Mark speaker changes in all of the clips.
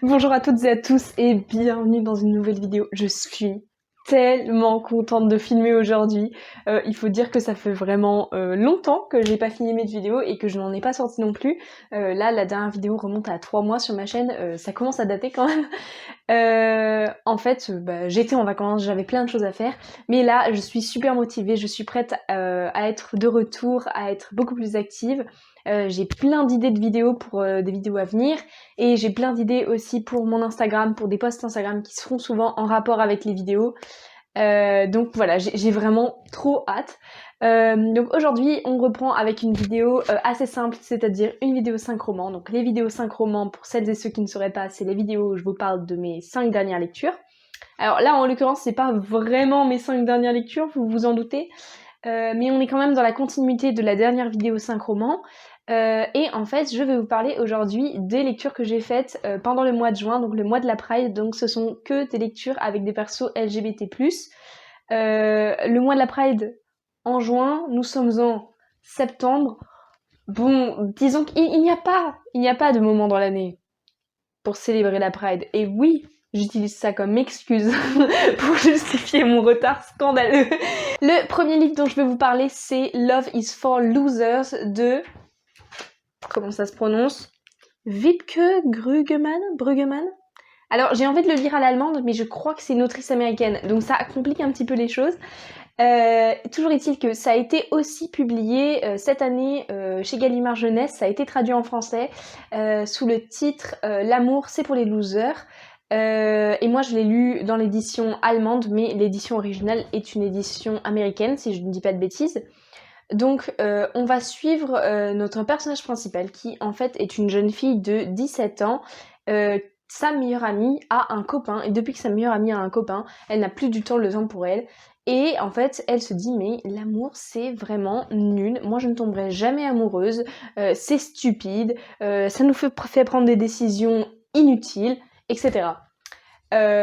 Speaker 1: Bonjour à toutes et à tous et bienvenue dans une nouvelle vidéo. Je suis tellement contente de filmer aujourd'hui. Il faut dire que ça fait vraiment longtemps que j'ai pas filmé de vidéo et que je n'en ai pas sorti non plus. Là, la dernière vidéo remonte à 3 mois sur ma chaîne, ça commence à dater quand même. En fait, j'étais en vacances, j'avais plein de choses à faire, mais là, je suis super motivée, je suis prête à être de retour, à être beaucoup plus active. J'ai plein d'idées de vidéos pour des vidéos à venir, et j'ai plein d'idées aussi pour mon Instagram, pour des posts Instagram qui seront souvent en rapport avec les vidéos. Donc voilà, j'ai vraiment trop hâte. Donc aujourd'hui, on reprend avec une vidéo assez simple, c'est-à-dire une vidéo 5 romans. Donc les vidéos 5 romans, pour celles et ceux qui ne sauraient pas, c'est les vidéos où je vous parle de mes 5 dernières lectures. Alors là, en l'occurrence, c'est pas vraiment mes 5 dernières lectures, vous vous en doutez, mais on est quand même dans la continuité de la dernière vidéo 5 romans. Et en fait, je vais vous parler aujourd'hui des lectures que j'ai faites pendant le mois de juin, donc le mois de la Pride. Donc ce sont que des lectures avec des persos LGBT+. Le mois de la Pride en juin, nous sommes en septembre. Bon, disons qu'il n'y a pas de moment dans l'année pour célébrer la Pride. Et oui, j'utilise ça comme excuse pour justifier mon retard scandaleux. Le premier livre dont je vais vous parler, c'est Love is for Losers de... Comment ça se prononce? Wiebke Bruggemann. Alors, j'ai envie de le lire à l'allemande, mais je crois que c'est une autrice américaine, donc ça complique un petit peu les choses. Toujours est-il que ça a été aussi publié cette année chez Gallimard Jeunesse, ça a été traduit en français sous le titre L'amour c'est pour les losers. Et moi je l'ai lu dans l'édition allemande, mais l'édition originale est une édition américaine, si je ne dis pas de bêtises. Donc on va suivre notre personnage principal qui en fait est une jeune fille de 17 ans. Sa meilleure amie a un copain et depuis que sa meilleure amie a un copain, elle n'a plus du tout le temps pour elle. Et en fait, elle se dit mais l'amour c'est vraiment nul, moi je ne tomberai jamais amoureuse, c'est stupide, ça nous fait prendre des décisions inutiles, etc.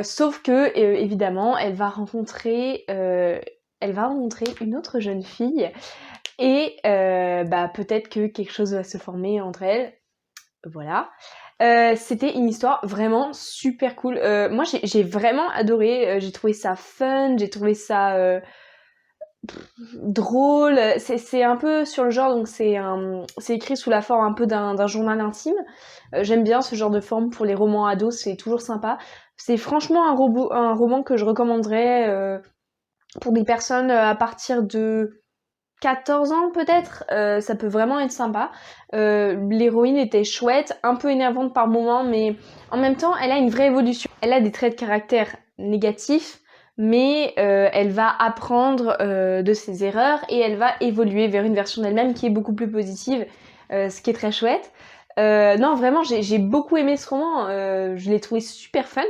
Speaker 1: Sauf que évidemment, elle va rencontrer une autre jeune fille et peut-être que quelque chose va se former entre elles. Voilà. C'était une histoire vraiment super cool. Moi, j'ai vraiment adoré. J'ai trouvé ça fun, j'ai trouvé ça drôle. C'est un peu sur le genre, donc c'est écrit sous la forme un peu d'un journal intime. J'aime bien ce genre de forme pour les romans ados, c'est toujours sympa. C'est franchement un roman que je recommanderais pour des personnes à partir de 14 ans peut-être, ça peut vraiment être sympa. L'héroïne était chouette, un peu énervante par moments, mais en même temps, elle a une vraie évolution. Elle a des traits de caractère négatifs, mais elle va apprendre de ses erreurs et elle va évoluer vers une version d'elle-même qui est beaucoup plus positive, ce qui est très chouette. Non, vraiment, j'ai beaucoup aimé ce roman, je l'ai trouvé super fun.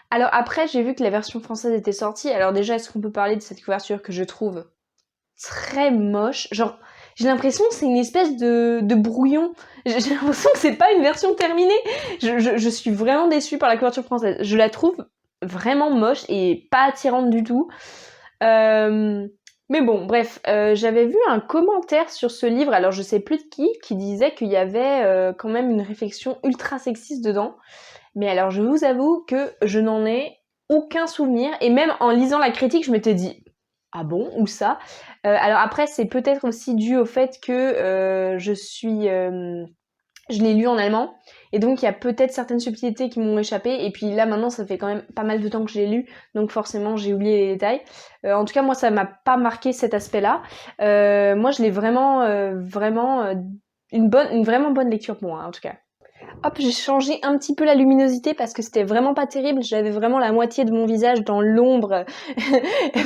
Speaker 1: Alors après, j'ai vu que la version française était sortie. Alors déjà, est-ce qu'on peut parler de cette couverture que je trouve très moche? Genre, j'ai l'impression que c'est une espèce de brouillon. J'ai l'impression que c'est pas une version terminée. Je suis vraiment déçue par la couverture française. Je la trouve vraiment moche et pas attirante du tout. Mais bon, bref, j'avais vu un commentaire sur ce livre, alors je sais plus de qui disait qu'il y avait quand même une réflexion ultra sexiste dedans. Mais alors je vous avoue que je n'en ai aucun souvenir, et même en lisant la critique, je m'étais dit ah bon, où ça? Alors après, c'est peut-être aussi dû au fait que je l'ai lu en allemand, et donc il y a peut-être certaines subtilités qui m'ont échappé, et puis là maintenant ça fait quand même pas mal de temps que je l'ai lu, donc forcément j'ai oublié les détails. En tout cas moi ça m'a pas marqué cet aspect-là. Moi je l'ai vraiment une vraiment bonne lecture pour moi en tout cas. Hop, j'ai changé un petit peu la luminosité parce que c'était vraiment pas terrible. J'avais vraiment la moitié de mon visage dans l'ombre.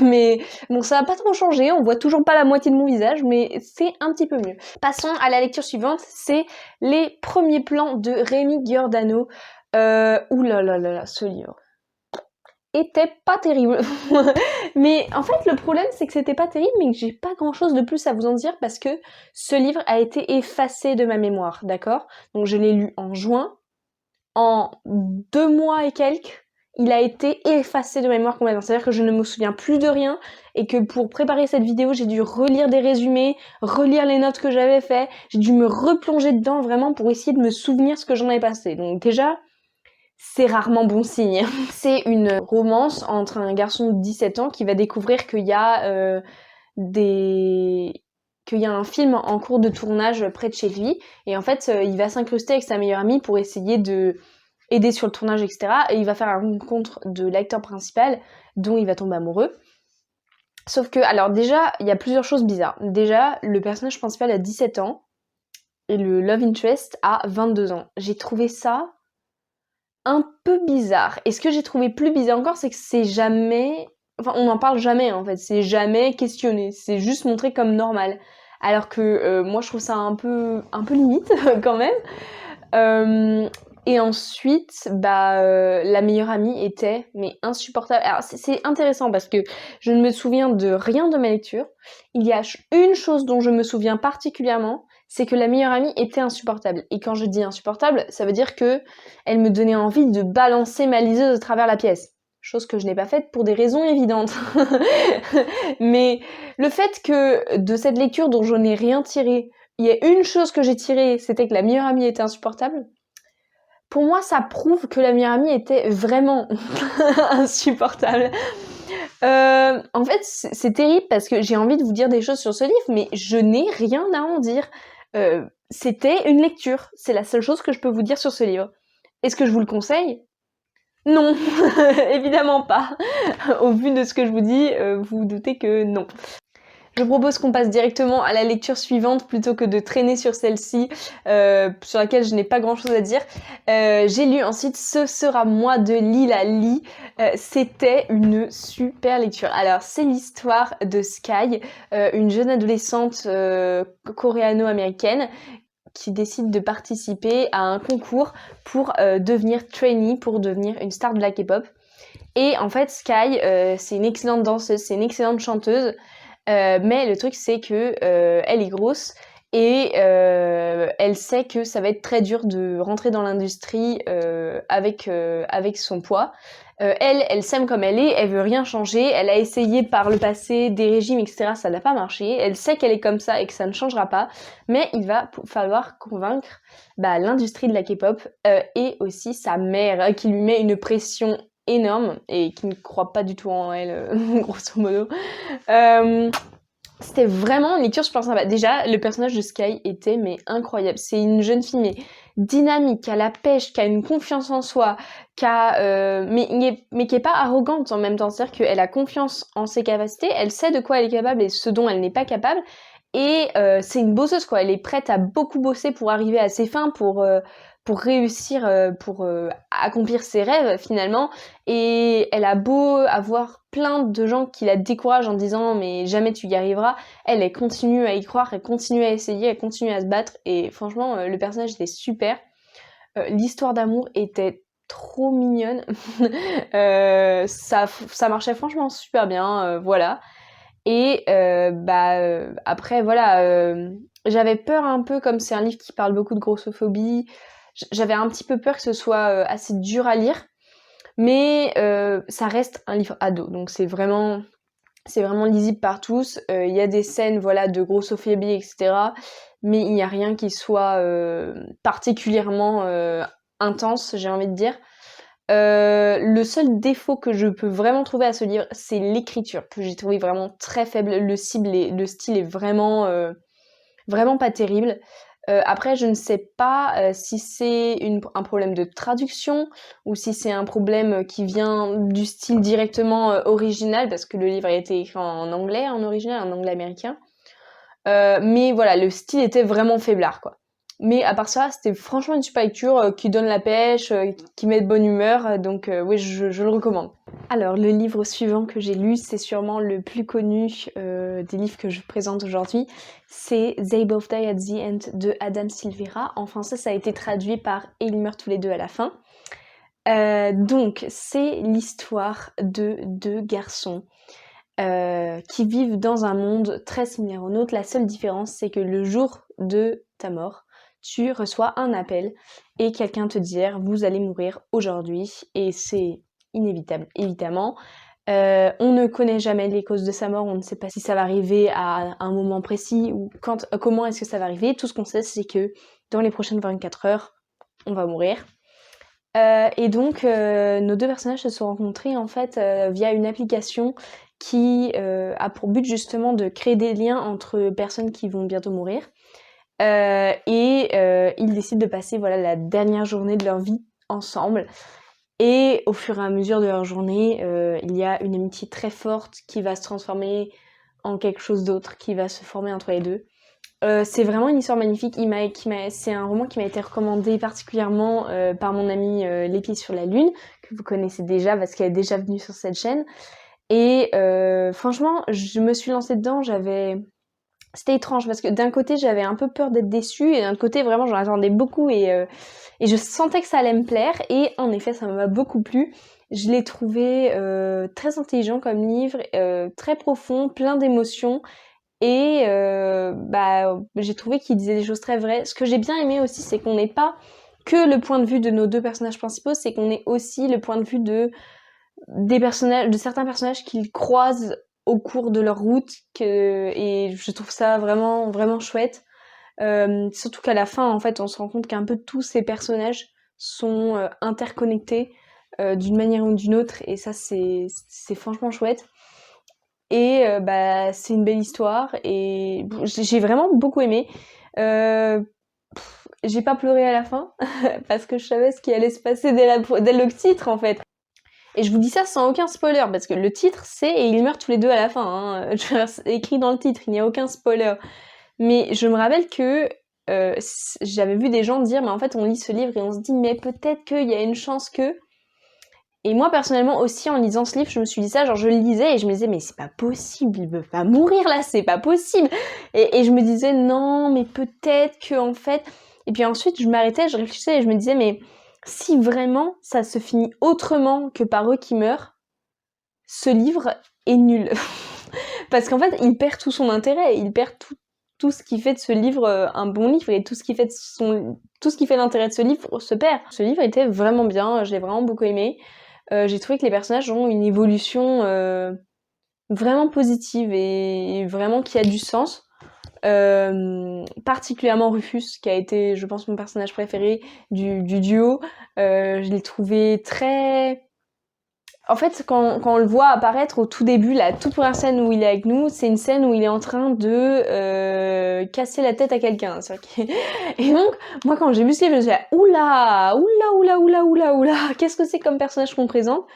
Speaker 1: Mais bon, ça n'a pas trop changé. On voit toujours pas la moitié de mon visage, mais c'est un petit peu mieux. Passons à la lecture suivante. C'est Les premiers plans de Rémi Giordano. Ouh là là là là, ce livre était pas terrible. Mais en fait, le problème, c'est que c'était pas terrible, mais que j'ai pas grand chose de plus à vous en dire parce que ce livre a été effacé de ma mémoire, d'accord? Donc je l'ai lu en juin, en 2 mois et quelques, il a été effacé de ma mémoire complètement. C'est-à-dire que je ne me souviens plus de rien et que pour préparer cette vidéo, j'ai dû relire des résumés, relire les notes que j'avais fait, j'ai dû me replonger dedans vraiment pour essayer de me souvenir ce que j'en avais passé. Donc déjà, c'est rarement bon signe. C'est une romance entre un garçon de 17 ans qui va découvrir qu'il y a qu'il y a un film en cours de tournage près de chez lui, et en fait il va s'incruster avec sa meilleure amie pour essayer de aider sur le tournage, etc. Et il va faire la rencontre de l'acteur principal dont il va tomber amoureux. Sauf que, alors déjà, il y a plusieurs choses bizarres. Déjà, le personnage principal a 17 ans et le love interest a 22 ans. J'ai trouvé ça un peu bizarre. Et ce que j'ai trouvé plus bizarre encore, c'est que c'est jamais... Enfin, on n'en parle jamais, en fait. C'est jamais questionné. C'est juste montré comme normal. Alors que moi, je trouve ça un peu limite, quand même. Et ensuite, la meilleure amie était, mais insupportable. Alors, c'est intéressant parce que je ne me souviens de rien de ma lecture. Il y a une chose dont je me souviens particulièrement, c'est que la meilleure amie était insupportable. Et quand je dis insupportable, ça veut dire que elle me donnait envie de balancer ma liseuse à travers la pièce. Chose que je n'ai pas faite pour des raisons évidentes. Mais le fait que de cette lecture dont je n'ai rien tiré, il y a une chose que j'ai tirée, c'était que la meilleure amie était insupportable. Pour moi, ça prouve que la meilleure amie était vraiment insupportable. En fait, c'est terrible parce que j'ai envie de vous dire des choses sur ce livre, mais je n'ai rien à en dire. C'était une lecture. C'est la seule chose que je peux vous dire sur ce livre. Est-ce que je vous le conseille ? Non, évidemment pas. Au vu de ce que je vous dis, vous vous doutez que non. Je propose qu'on passe directement à la lecture suivante plutôt que de traîner sur celle-ci, sur laquelle je n'ai pas grand-chose à dire. J'ai lu ensuite Ce sera moi de Lila Lee. C'était une super lecture. Alors, c'est l'histoire de Sky, une jeune adolescente coréano-américaine qui décide de participer à un concours pour devenir trainee, pour devenir une star de la K-pop. Et en fait, Sky, c'est une excellente danseuse, c'est une excellente chanteuse. Mais le truc c'est que elle est grosse et elle sait que ça va être très dur de rentrer dans l'industrie avec son poids. Elle s'aime comme elle veut rien changer, elle a essayé par le passé des régimes, etc. Ça n'a pas marché, elle sait qu'elle est comme ça et que ça ne changera pas, mais il va falloir convaincre l'industrie de la K-pop et aussi sa mère qui lui met une pression énorme et qui ne croit pas du tout en elle, grosso modo. C'était vraiment une lecture super sympa. Déjà, le personnage de Sky était mais incroyable. C'est une jeune fille mais dynamique, qui a la pêche, qui a une confiance en soi, mais qui est pas arrogante en même temps. C'est-à-dire qu'elle a confiance en ses capacités, elle sait de quoi elle est capable et ce dont elle n'est pas capable. Et c'est une bosseuse quoi. Elle est prête à beaucoup bosser pour arriver à ses fins, pour réussir, pour accomplir ses rêves finalement. Et elle a beau avoir plein de gens qui la découragent en disant mais jamais tu y arriveras, elle continue à y croire, elle continue à essayer, elle continue à se battre. Et franchement, le personnage était super. L'histoire d'amour était trop mignonne. Ça marchait franchement super bien, voilà. Et après voilà, j'avais peur un peu, comme c'est un livre qui parle beaucoup de grossophobie, j'avais un petit peu peur que ce soit assez dur à lire, mais ça reste un livre ado, donc c'est vraiment lisible par tous. Il y a des scènes voilà de grossophobie, etc., mais il n'y a rien qui soit particulièrement intense, j'ai envie de dire. Le seul défaut que je peux vraiment trouver à ce livre, c'est l'écriture, que j'ai trouvé vraiment très faible. Le style est vraiment pas terrible. Après, je ne sais pas si c'est un problème de traduction ou si c'est un problème qui vient du style directement original, parce que le livre a été écrit en anglais, en original, en anglais américain. Mais voilà, le style était vraiment faiblard, quoi. Mais à part ça, c'était franchement une super lecture qui donne la pêche, qui met de bonne humeur, donc oui, je le recommande. Alors, le livre suivant que j'ai lu, c'est sûrement le plus connu des livres que je présente aujourd'hui, c'est They Both Die at the End de Adam Silvera. En français, ça a été traduit par Et ils meurent tous les deux à la fin. Donc, c'est l'histoire de deux garçons qui vivent dans un monde très similaire au nôtre. La seule différence, c'est que le jour de ta mort, tu reçois un appel et quelqu'un te dit « vous allez mourir aujourd'hui » et c'est inévitable, évidemment. On ne connaît jamais les causes de sa mort, on ne sait pas si ça va arriver à un moment précis ou comment est-ce que ça va arriver. Tout ce qu'on sait, c'est que dans les prochaines 24 heures, on va mourir. Et donc nos deux personnages se sont rencontrés en fait via une application qui a pour but justement de créer des liens entre personnes qui vont bientôt mourir. Ils décident de passer voilà la dernière journée de leur vie ensemble. Et au fur et à mesure de leur journée, il y a une amitié très forte qui va se transformer en quelque chose d'autre, qui va se former entre les deux. C'est vraiment une histoire magnifique. C'est un roman qui m'a été recommandé particulièrement par mon amie Les Pieds sur la Lune, que vous connaissez déjà parce qu'elle est déjà venue sur cette chaîne. Et franchement, je me suis lancée dedans, c'était étrange parce que d'un côté j'avais un peu peur d'être déçue et d'un côté vraiment j'en attendais beaucoup et je sentais que ça allait me plaire et en effet ça m'a beaucoup plu. Je l'ai trouvé très intelligent comme livre, très profond, plein d'émotions et j'ai trouvé qu'il disait des choses très vraies. Ce que j'ai bien aimé aussi c'est qu'on n'est pas que le point de vue de nos deux personnages principaux, c'est qu'on est aussi le point de vue de certains personnages qu'ils croisent au cours de leur route et je trouve ça vraiment vraiment chouette. Surtout qu'à la fin en fait on se rend compte qu'un peu tous ces personnages sont interconnectés d'une manière ou d'une autre et ça c'est franchement chouette. Et c'est une belle histoire et j'ai vraiment beaucoup aimé. J'ai pas pleuré à la fin parce que je savais ce qui allait se passer dès le titre en fait. Et je vous dis ça sans aucun spoiler, parce que le titre c'est « Et ils meurent tous les deux à la fin hein. », c'est écrit dans le titre, il n'y a aucun spoiler. Mais je me rappelle que j'avais vu des gens dire « Mais en fait on lit ce livre et on se dit « Mais peut-être qu'il y a une chance que... » Et moi personnellement aussi en lisant ce livre, je me suis dit ça, genre je le lisais et je me disais « Mais c'est pas possible, il veut pas mourir là, c'est pas possible !» Et je me disais « Non, mais peut-être que en fait... » Et puis ensuite je m'arrêtais, je réfléchissais et je me disais « Mais... » si vraiment ça se finit autrement que par eux qui meurent, ce livre est nul. Parce qu'en fait, il perd tout son intérêt, il perd tout ce qui fait de ce livre un bon livre et tout ce qui fait l'intérêt de ce livre se perd. Ce livre était vraiment bien, je l'ai vraiment beaucoup aimé. J'ai trouvé que les personnages ont une évolution vraiment positive et vraiment qui a du sens. Particulièrement Rufus qui a été je pense mon personnage préféré du duo. Je l'ai trouvé très... En fait quand on le voit apparaître au tout début, la toute première scène où il est avec nous, c'est une scène où il est en train de casser la tête à quelqu'un. Et donc moi quand j'ai vu ce livre je me suis dit oula, qu'est-ce que c'est comme personnage qu'on présente.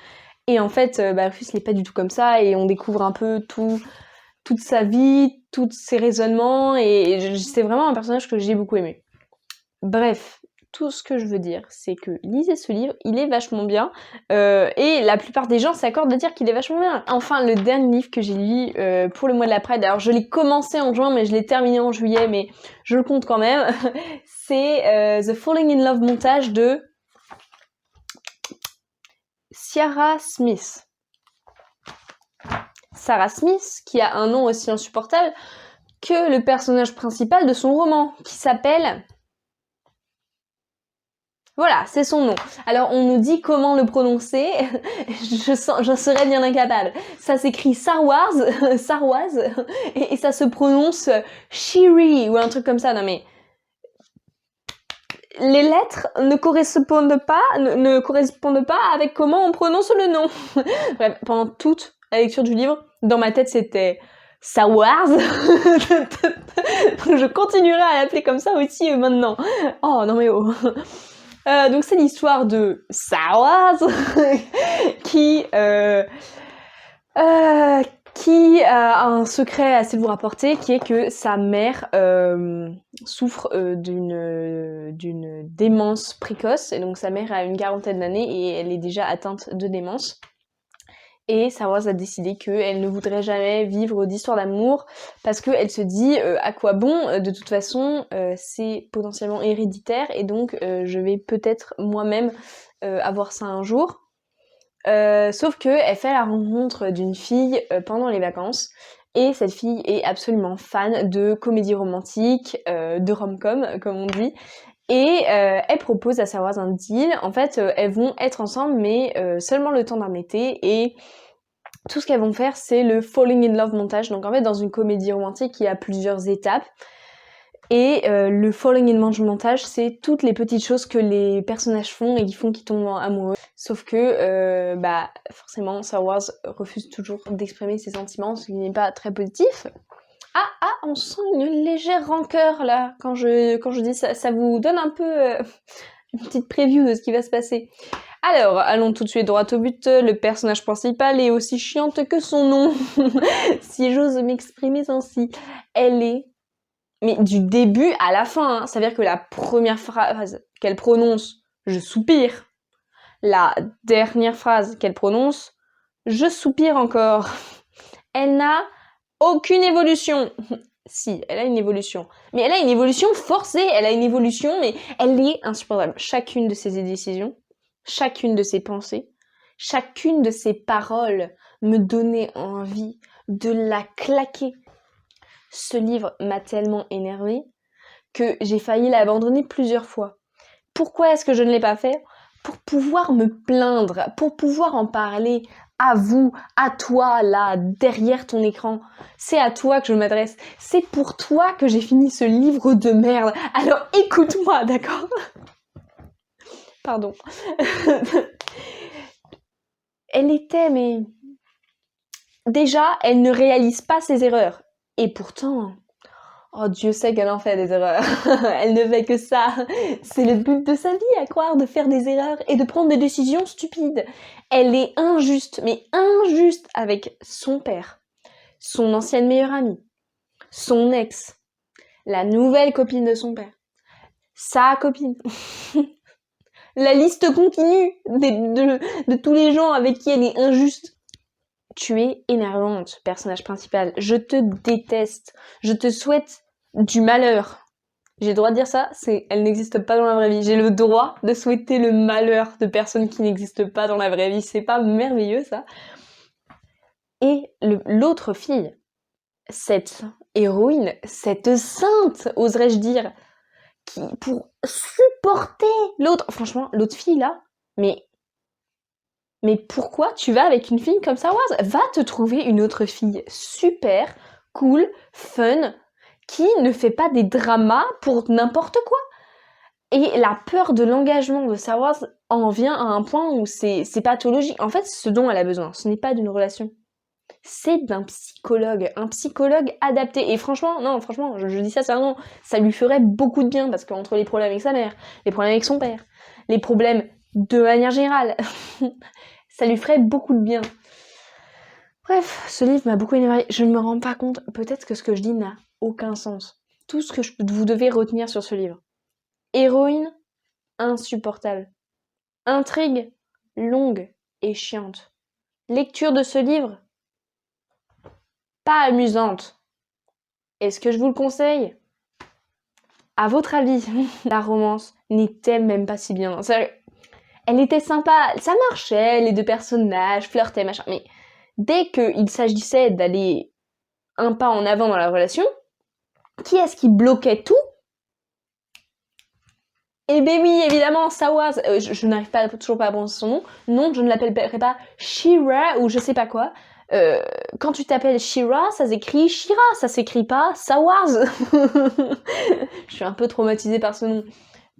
Speaker 1: Et en fait Rufus il est pas du tout comme ça et on découvre un peu toute sa vie, tous ses raisonnements, et c'est vraiment un personnage que j'ai beaucoup aimé. Bref, tout ce que je veux dire, c'est que lisez ce livre, il est vachement bien, et la plupart des gens s'accordent de dire qu'il est vachement bien. Enfin, le dernier livre que j'ai lu pour le mois de la Pride, alors je l'ai commencé en juin, mais je l'ai terminé en juillet, mais je le compte quand même, c'est The Falling in Love montage de Sarah Smith. Sarah Smith, qui a un nom aussi insupportable que le personnage principal de son roman, qui s'appelle... Voilà, c'est son nom. Alors on nous dit comment le prononcer, j'en serais bien incapable. Ça s'écrit Sarwaz, et ça se prononce Shiri ou un truc comme ça. Non mais les lettres ne correspondent pas avec comment on prononce le nom. Bref, pendant toute la lecture du livre, dans ma tête c'était Sawars. Je continuerai à l'appeler comme ça aussi maintenant. Oh non mais oh. Donc c'est l'histoire de Sawars qui a un secret assez lourd à porter, qui est que sa mère souffre d'une démence précoce, et donc sa mère a une quarantaine d'années et elle est déjà atteinte de démence. Et Sawars a décidé qu'elle ne voudrait jamais vivre d'histoire d'amour parce qu'elle se dit à quoi bon, de toute façon c'est potentiellement héréditaire et donc je vais peut-être moi-même avoir ça un jour. Sauf que elle fait la rencontre d'une fille pendant les vacances et cette fille est absolument fan de comédie romantique, de rom-com comme on dit. Et elle propose à Sawars un deal. En fait, elles vont être ensemble, mais seulement le temps d'un été. Et tout ce qu'elles vont faire, c'est le Falling in Love montage. Donc en fait, dans une comédie romantique, il y a plusieurs étapes. Et le falling in love montage, c'est toutes les petites choses que les personnages font et qui font qu'ils tombent amoureux. Sauf que, forcément, Star Wars refuse toujours d'exprimer ses sentiments, ce qui n'est pas très positif. On sent une légère rancœur là, quand je dis ça. Ça vous donne un peu une petite preview de ce qui va se passer. Alors, allons tout de suite droit au but. Le personnage principal est aussi chiante que son nom. Si j'ose m'exprimer ainsi. Elle est... Mais du début à la fin, hein. Ça veut dire que la première phrase qu'elle prononce, je soupire. La dernière phrase qu'elle prononce, je soupire encore. Elle n'a aucune évolution. Si, elle a une évolution. Mais elle a une évolution forcée, elle a une évolution, mais elle est insupportable. Chacune de ses décisions, chacune de ses pensées, chacune de ses paroles me donnait envie de la claquer. Ce livre m'a tellement énervée que j'ai failli l'abandonner plusieurs fois. Pourquoi est-ce que je ne l'ai pas fait ? Pour pouvoir me plaindre, pour pouvoir en parler à vous, à toi, là, derrière ton écran. C'est à toi que je m'adresse. C'est pour toi que j'ai fini ce livre de merde. Alors écoute-moi, d'accord ? Pardon. Elle était, mais... Déjà, elle ne réalise pas ses erreurs. Et pourtant... Oh, Dieu sait qu'elle en fait des erreurs. Elle ne fait que ça. C'est le but de sa vie, à croire, de faire des erreurs et de prendre des décisions stupides. Elle est injuste, mais injuste avec son père, son ancienne meilleure amie, son ex, la nouvelle copine de son père, sa copine. La liste continue de tous les gens avec qui elle est injuste. Tu es énervante, personnage principal. Je te déteste. Je te souhaite du malheur. J'ai le droit de dire ça, elle n'existe pas dans la vraie vie. J'ai le droit de souhaiter le malheur de personnes qui n'existent pas dans la vraie vie. C'est pas merveilleux, ça? Et l'autre fille, cette héroïne, cette sainte, oserais-je dire, qui, pour supporter l'autre... Franchement, l'autre fille, là, mais pourquoi tu vas avec une fille comme Star Wars ? Va te trouver une autre fille super, cool, fun, qui ne fait pas des dramas pour n'importe quoi. Et la peur de l'engagement de Star Wars en vient à un point où c'est pathologique. En fait, ce dont elle a besoin, ce n'est pas d'une relation. C'est d'un psychologue, un psychologue adapté. Et franchement, je dis ça sérieusement, ça lui ferait beaucoup de bien, parce qu'entre les problèmes avec sa mère, les problèmes avec son père, les problèmes de manière générale, ça lui ferait beaucoup de bien. Bref, ce livre m'a beaucoup énervé. Je ne me rends pas compte, peut-être que ce que je dis n'a aucun sens. Tout ce que vous devez retenir sur ce livre. Héroïne, insupportable. Intrigue, longue et chiante. Lecture de ce livre, pas amusante. Est-ce que je vous le conseille ? À votre avis, la romance n'est-elle même pas si bien ? Elle était sympa, ça marchait, les deux personnages flirtaient, machin, mais dès qu'il s'agissait d'aller un pas en avant dans la relation, qui est-ce qui bloquait tout ? Eh ben oui, évidemment, Star Wars. Je n'arrive toujours pas à prononcer son nom. Non, je ne l'appellerai pas She-Ra ou je sais pas quoi. Quand tu t'appelles She-Ra, ça s'écrit She-Ra, ça s'écrit pas Star Wars. Je suis un peu traumatisée par ce nom.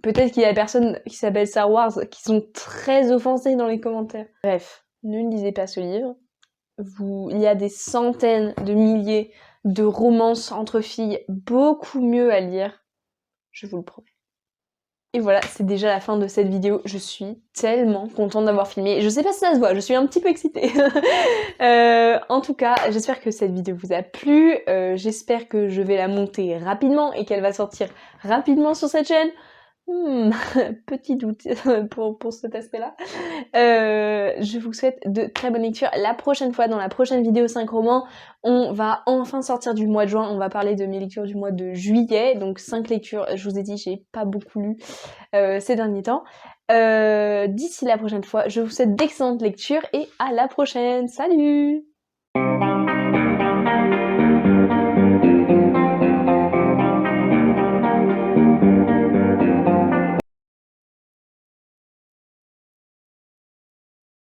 Speaker 1: Peut-être qu'il y a des personnes qui s'appellent Star Wars qui sont très offensées dans les commentaires. Bref, ne lisez pas ce livre. Il y a des centaines de milliers de romances entre filles beaucoup mieux à lire. Je vous le promets. Et voilà, c'est déjà la fin de cette vidéo. Je suis tellement contente d'avoir filmé. Je sais pas si ça se voit, je suis un petit peu excitée. En tout cas, j'espère que cette vidéo vous a plu. J'espère que je vais la monter rapidement et qu'elle va sortir rapidement sur cette chaîne. Petit doute pour cet aspect-là. Je vous souhaite de très bonnes lectures. La prochaine fois, dans la prochaine vidéo 5 romans, on va enfin sortir du mois de juin. On va parler de mes lectures du mois de juillet. Donc 5 lectures, je vous ai dit, j'ai pas beaucoup lu ces derniers temps. D'ici la prochaine fois, je vous souhaite d'excellentes lectures et à la prochaine. Salut!